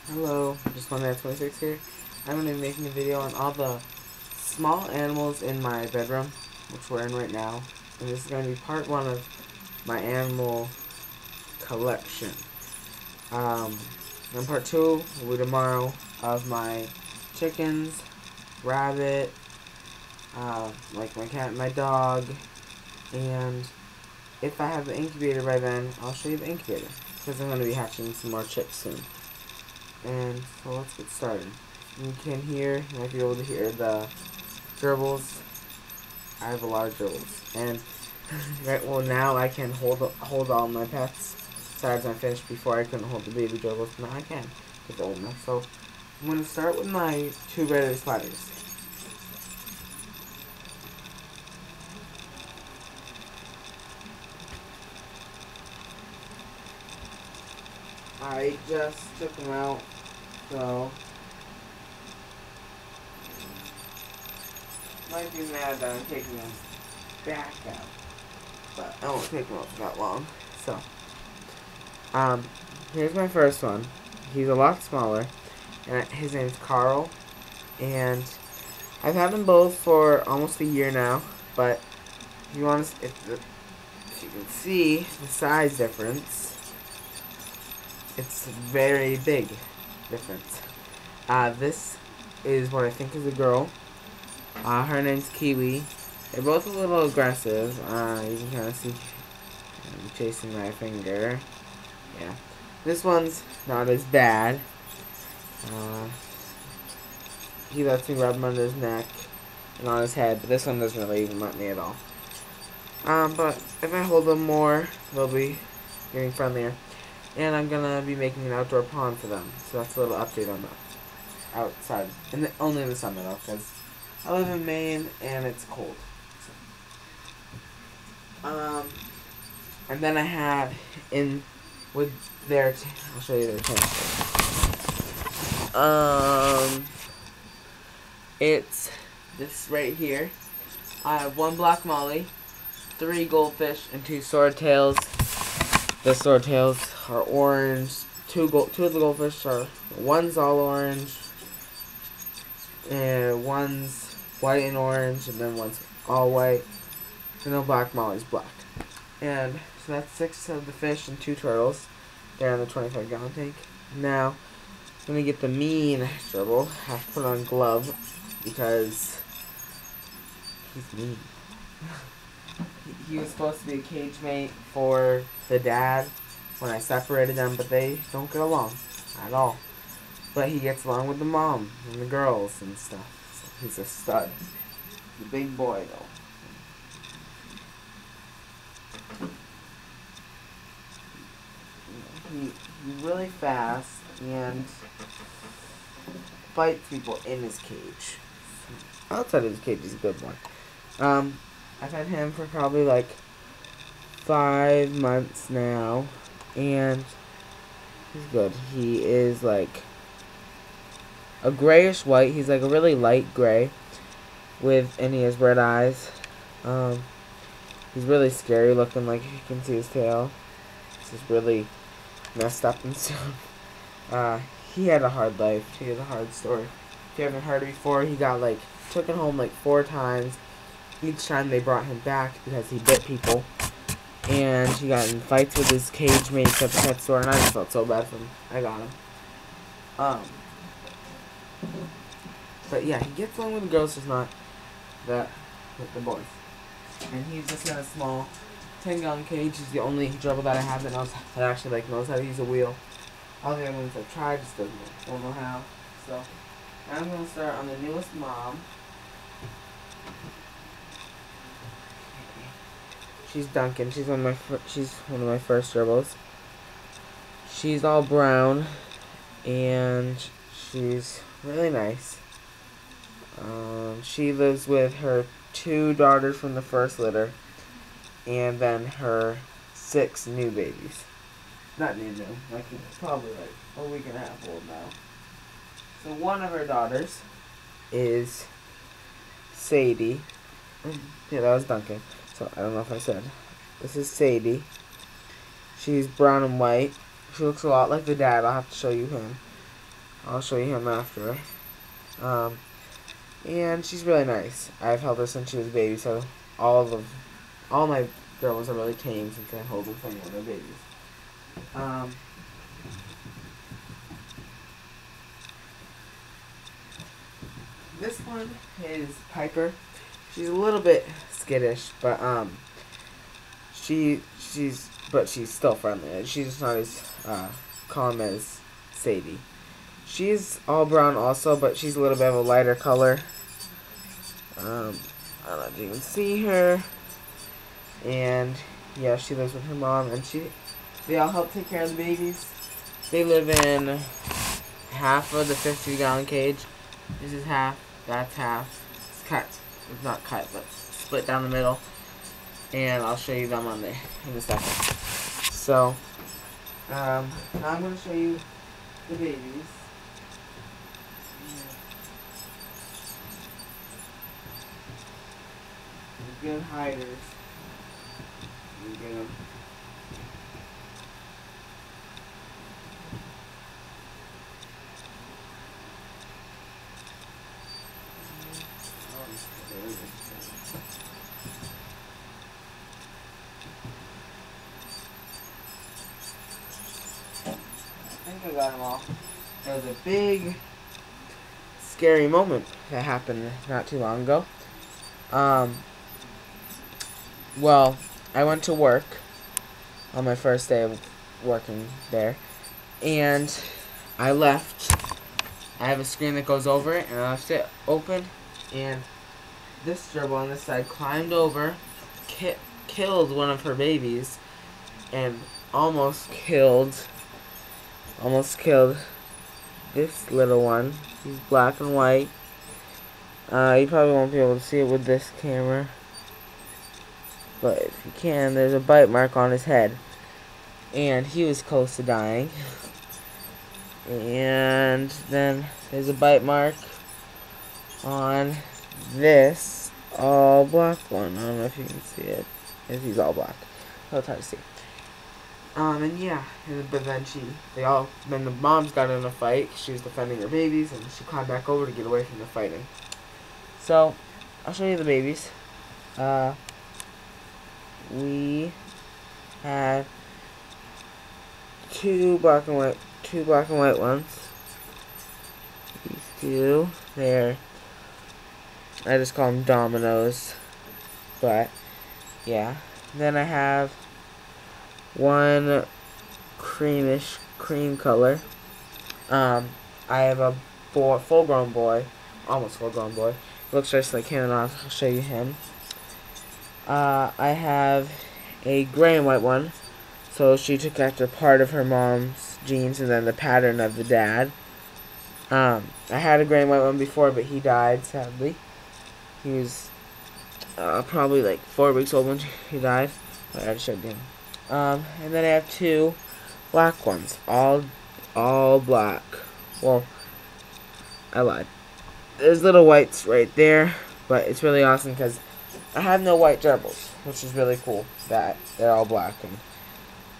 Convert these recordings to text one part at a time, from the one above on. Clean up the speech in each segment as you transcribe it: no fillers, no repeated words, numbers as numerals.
Hello, just one at 26 here. I'm going to be making a video on all the small animals in my bedroom, which we're in right now. And this is going to be part one of my animal collection. And part two will be tomorrow of my chickens, rabbit, like my cat and my dog. And if I have the incubator by then, I'll show you the incubator, because I'm going to be hatching some more chicks soon. And so let's get started. You might be able to hear the gerbils. I have a lot of gerbils. And right, well, now I can hold all my pets. Besides, I'm finished. Before I couldn't hold the baby gerbils, but now I can. It's old enough. So I'm going to start with my two red spiders. I just took them out, so might be mad that I'm taking them back out, but I won't take them out for that long. So, here's my first one. He's a lot smaller, and his name's Carl, and I've had them both for almost a year now. But if you want to, if you can see the size difference, it's very big difference. This is what I think is a girl. Her name's Kiwi. They're both a little aggressive. You can kind of see I'm chasing my finger. Yeah. This one's not as bad. He lets me rub him under his neck and on his head, but this one doesn't really even let me at all. But if I hold them more, they'll be getting friendlier. And I'm gonna be making an outdoor pond for them. So that's a little update on that. Outside. And only in the summer though, because I live in Maine and it's cold. So. And then I have with their I'll show you their tank. It's this right here. I have one black molly, 3 goldfish, and 2 swordtails. The swordtails are orange. Two of the goldfish are, one's all orange, and one's white and orange, and then one's all white, and the black molly's black. And so that's 6 of the fish and 2 turtles. They're in the 25-gallon tank. Now, I'm gonna get the mean gerbil. I have to put on glove because he's mean. He was supposed to be a cage mate for the dad when I separated them, but they don't get along at all. But he gets along with the mom and the girls and stuff. So he's a stud. He's a big boy, though. He's really fast and fights people in his cage. Outside of his cage, he's a good one. I've had him for probably like 5 months now, and he's good. He is like a grayish white. He's like a really light gray and he has red eyes. He's really scary looking, like you can see his tail. It's just really messed up and stuff. He had a hard life. He had a hard story. If you haven't heard it before, he got took it home 4 times. Each time they brought him back because he bit people. And he got in fights with his cage mates at the pet store, and I just felt so bad for him. I got him. But yeah, he gets along with the girls, just not that with the boys. And he's just in a small 10-gallon cage. He's the only gerbil that I have that actually knows how to use a wheel. All the other ones I've tried just don't know how. So I'm gonna start on the newest mom. She's Duncan. She's one of my first gerbils. She's all brown, and she's really nice. She lives with her 2 daughters from the first litter, and then her 6 new babies. Not new, probably a week and a half old now. So one of her daughters is Sadie. Yeah, that was Duncan. So, I don't know if I said. This is Sadie. She's brown and white. She looks a lot like the dad. I'll have to show you him. I'll show you him after. And she's really nice. I've held her since she was a baby, so all my girls are really tame since I hold them when they're babies. This one is Piper. She's a little bit skittish, but she's still friendly. She's not as calm as Sadie. She's all brown also, but she's a little bit of a lighter color. I don't know if you can see her. And yeah, she lives with her mom, and they all help take care of the babies. They live in half of the 50-gallon cage. This is half, that's half. It's cut. It's not cut, but split down the middle. And I'll show you them in a second. So, now I'm going to show you the babies. Good hiders. You get them. I think I got them all. There was a big, scary moment that happened not too long ago. Well, I went to work on my first day of working there, and I left. I have a screen that goes over it, and I left it open, and this gerbil on this side climbed over, killed one of her babies, and almost killed this little one. He's black and white. You probably won't be able to see it with this camera, but if you can, there's a bite mark on his head, and he was close to dying. And then there's a bite mark on this all black one. I don't know if you can see it. He's all black. It's hard to see. And yeah, but then then the moms got in a fight. She was defending her babies, and she climbed back over to get away from the fighting. So, I'll show you the babies. We have two black and white ones. These two, I just call them dominoes, but yeah. Then I have one cream color. I have a full-grown boy, almost full-grown boy. Looks just like him, and I'll show you him. I have a gray and white one. So she took after part of her mom's genes and then the pattern of the dad. I had a gray and white one before, but he died, sadly. He was probably like 4 weeks old when he died. I already showed him. And then I have two black ones. All black. Well, I lied. There's little whites right there, but it's really awesome because I have no white gerbils, which is really cool that they're all black, and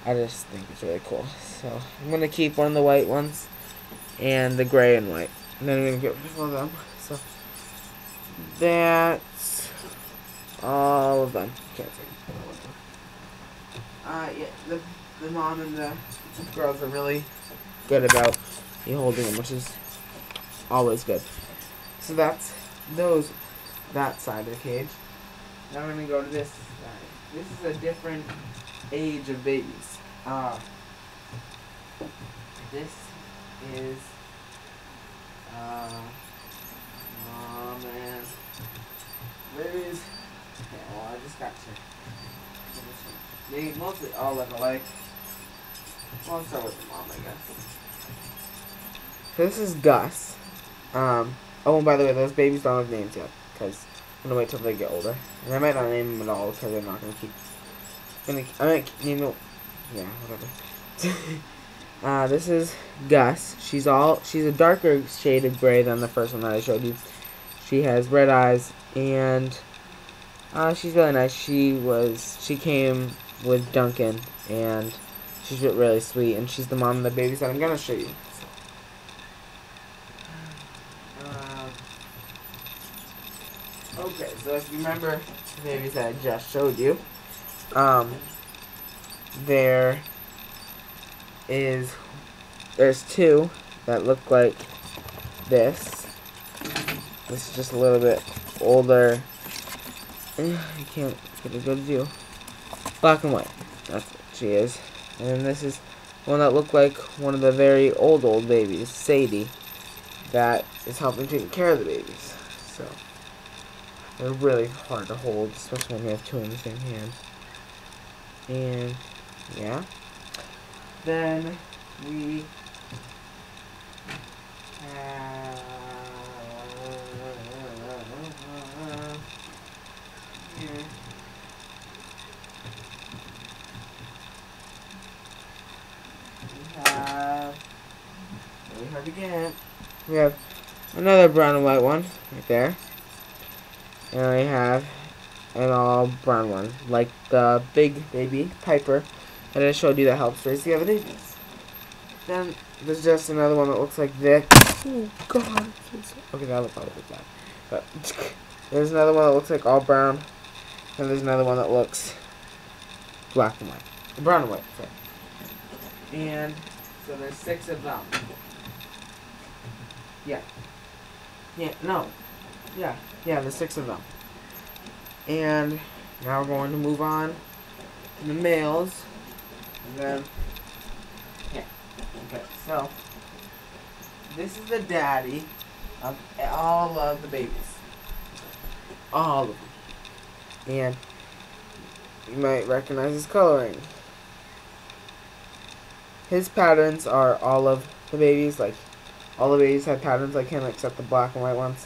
I just think it's really cool. So I'm gonna keep one of the white ones and the gray and white, and then I'm gonna get rid of them. So that's all of them. Can't see. Yeah, the mom and the girls are really good about me holding them, which is always good. So that's that side of the cage. Now we're gonna go to this side. This is a different age of babies. This is oh man. Babies. Okay, well I just got you. They mostly all look alike. Well, I'll start with the mom, I guess. So this is Gus. Oh, and by the way, those babies don't have names yet, because I'm gonna wait till they get older. And I might not name them at all, because I'm not gonna keep. I might name them. Yeah, whatever. This is Gus. She's a darker shade of gray than the first one that I showed you. She has red eyes, and she's really nice. She came with Duncan, and she's really sweet. And she's the mom of the babies that I'm gonna show you. Okay, so if you remember the babies that I just showed you, there is, there's two that look like this. This is just a little bit older. I can't get a good view. Black and white. That's what she is. And then this is one that looked like one of the very old babies, Sadie, that is helping take care of the babies. So they're really hard to hold, especially when you have two in the same hand. And yeah. Then we have here. We have, really hard to get. We have another brown and white one right there. And we have an all brown one, like the big baby Piper that I showed you that helps raise the other babies. Then there's just another one that looks like this. Oh God! Okay, that looks a little bit bad. But there's another one that looks like all brown, and there's another one that looks black and white, brown and white. Sorry. And so there's 6 of them. Yeah. Yeah. No. Yeah. Yeah. There's 6 of them. And now we're going to move on to the males. And then, yeah. Okay, so this is the daddy of all of the babies. All of them. And you might recognize his coloring. His patterns are all of the babies. Like, all the babies have patterns like him except the black and white ones.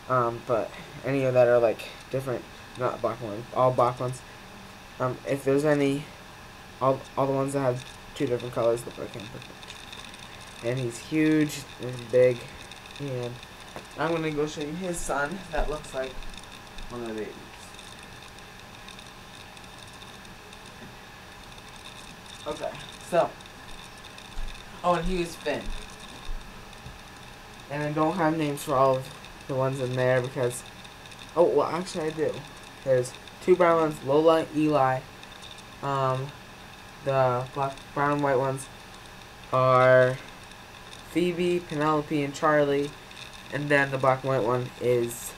But any of that are like different, not black and white, all black ones. If there's any, all the ones that have 2 different colors look like him. And he's huge and big. And I'm gonna go show you his son that looks like one of the babies. Okay, so, oh, and he was Finn. And I don't have names for all of the ones in there because, oh, well, actually I do. There's 2 brown ones, Lola, Eli. The brown and white ones are Phoebe, Penelope, and Charlie. And then the black and white one is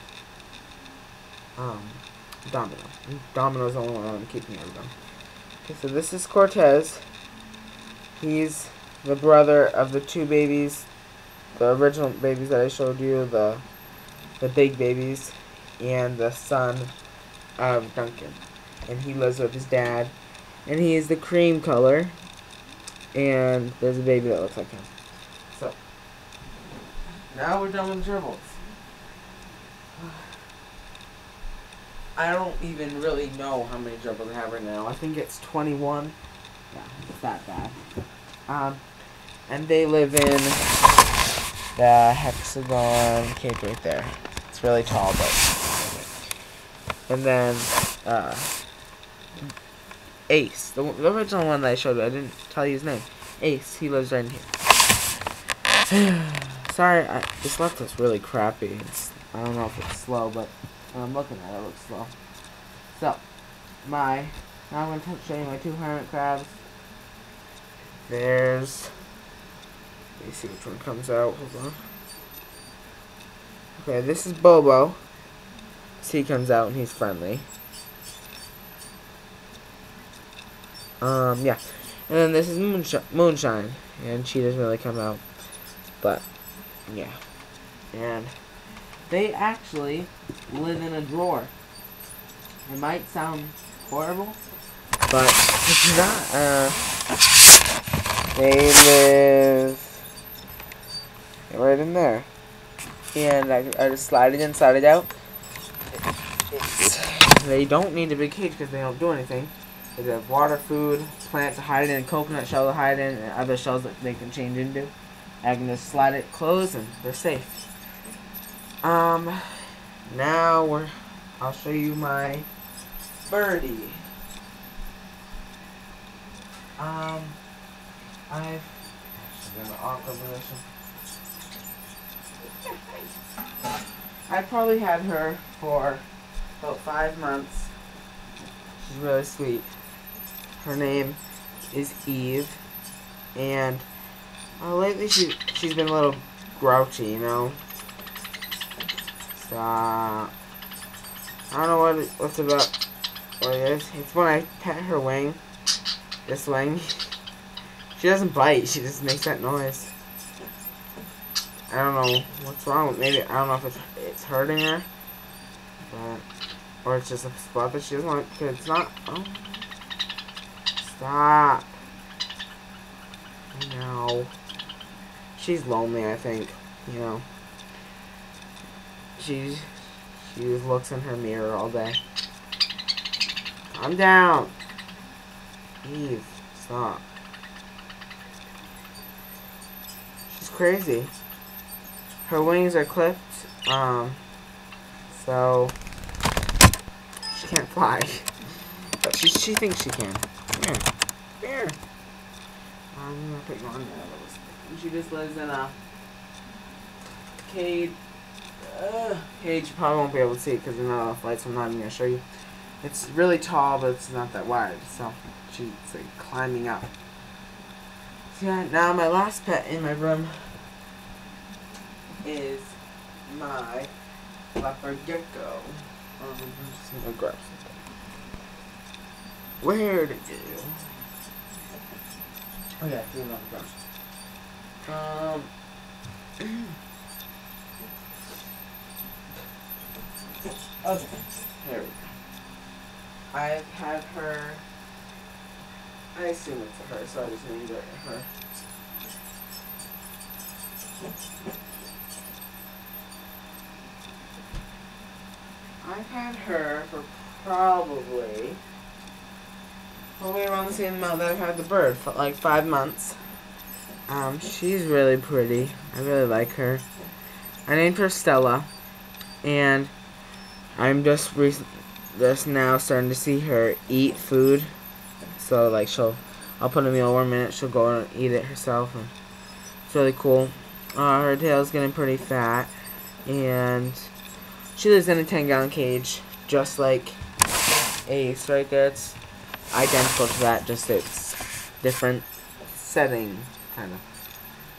Domino. And Domino's the only one I'm keeping out of them. Okay, so this is Cortez. He's the brother of the 2 babies, the original babies that I showed you, the big babies, and the son of Duncan. And he lives with his dad. And he is the cream color. And there's a baby that looks like him. So, now we're done with dribbles. I don't even really know how many dribbles I have right now. I think it's 21. Yeah, it's that bad. And they live in the hexagon cage right there. It's really tall, but... And then, Ace, the original one that I showed you, I didn't tell you his name. Ace, he lives right in here. Sorry, this left is really crappy. I don't know if it's slow, but when I'm looking at it, it looks slow. So, now I'm going to show you my 2 hermit crabs. There's, let me see which one comes out. Hold on. Okay, this is Bobo. So he comes out and he's friendly. Yeah. And then this is Moonshine. And she doesn't really come out. But, yeah. And they actually live in a drawer. It might sound horrible, but it's not. They live right in there. And I just slide it in, slide it out. They don't need a big cage because they don't do anything. They have water, food, plant to hide in, coconut shell to hide in, and other shells that they can change into. I can just slide it closed and they're safe. Now I'll show you my birdie. I've in an awkward position. I probably had her for about 5 months. She's really sweet. Her name is Eve, and lately she's been a little grouchy, you know. Stop. I don't know what's about what it is. It's when I pet her wing. This wing. She doesn't bite. She just makes that noise. I don't know what's wrong with. Maybe I don't know if it's hurting her, but or it's just a spot that she doesn't want. Because it's not. Oh. Stop. No. She's lonely, I think. You know. She just looks in her mirror all day. Calm down. Eve, stop. She's crazy. Her wings are clipped, so she can't fly. But she thinks she can. Here. Here. I'm gonna put you on there. She just lives in a cage. Cage. You probably won't be able to see it because there's not enough light, so I'm not even gonna show you. It's really tall, but it's not that wide, so she's like climbing up. So yeah, now my last pet in my room is my leopard gecko. I'm just gonna grab something. Where'd it go? Oh yeah, it's in the ground. Okay, there we go. I've had her. I assume it's a her, so I just named it her. I've had her for probably around the same amount that I've had the bird, for like 5 months. She's really pretty. I really like her. I named her Stella, and I'm just now starting to see her eat food. So like I'll put a mealworm in it. She'll go and eat it herself, and it's really cool. Her tail's getting pretty fat, and she lives in a 10-gallon cage, just like Ace right there. It's identical to that, just it's different setting, kind of.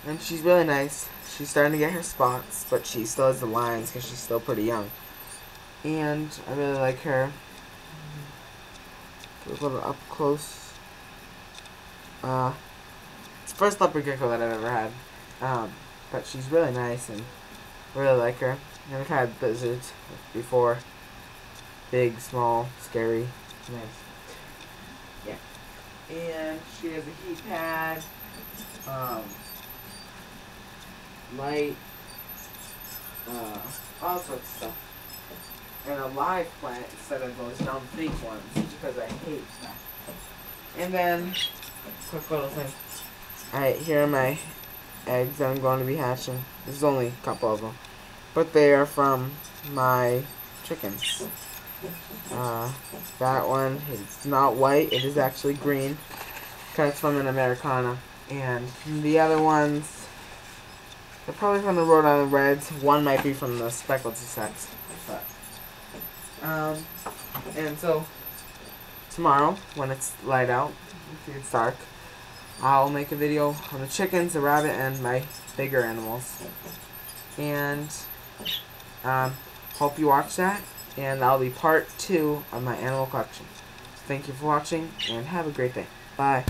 And she's really nice. She's starting to get her spots, but she still has the lines because she's still pretty young. And I really like her. A little up close. It's the first leopard gecko that I've ever had. But she's really nice, and I really like her. And I've had lizards before. Big, small, scary. Nice. Yeah. And she has a heat pad. Light. All sorts of stuff. And a live plant instead of those dumb fake ones, because I hate that. And then, quick little thing. Alright, here are my eggs that I'm going to be hatching. There's only a couple of them. But they are from my chickens. That one is not white, it is actually green. Because it's from an Americana. And the other ones, they're probably from the Rhode Island Reds. One might be from the Speckled Sussex. But and so tomorrow, when it's light out, it's dark, I'll make a video on the chickens, the rabbit, and my bigger animals. And hope you watch that, and that'll be part 2 of my animal collection. Thank you for watching, and have a great day. Bye.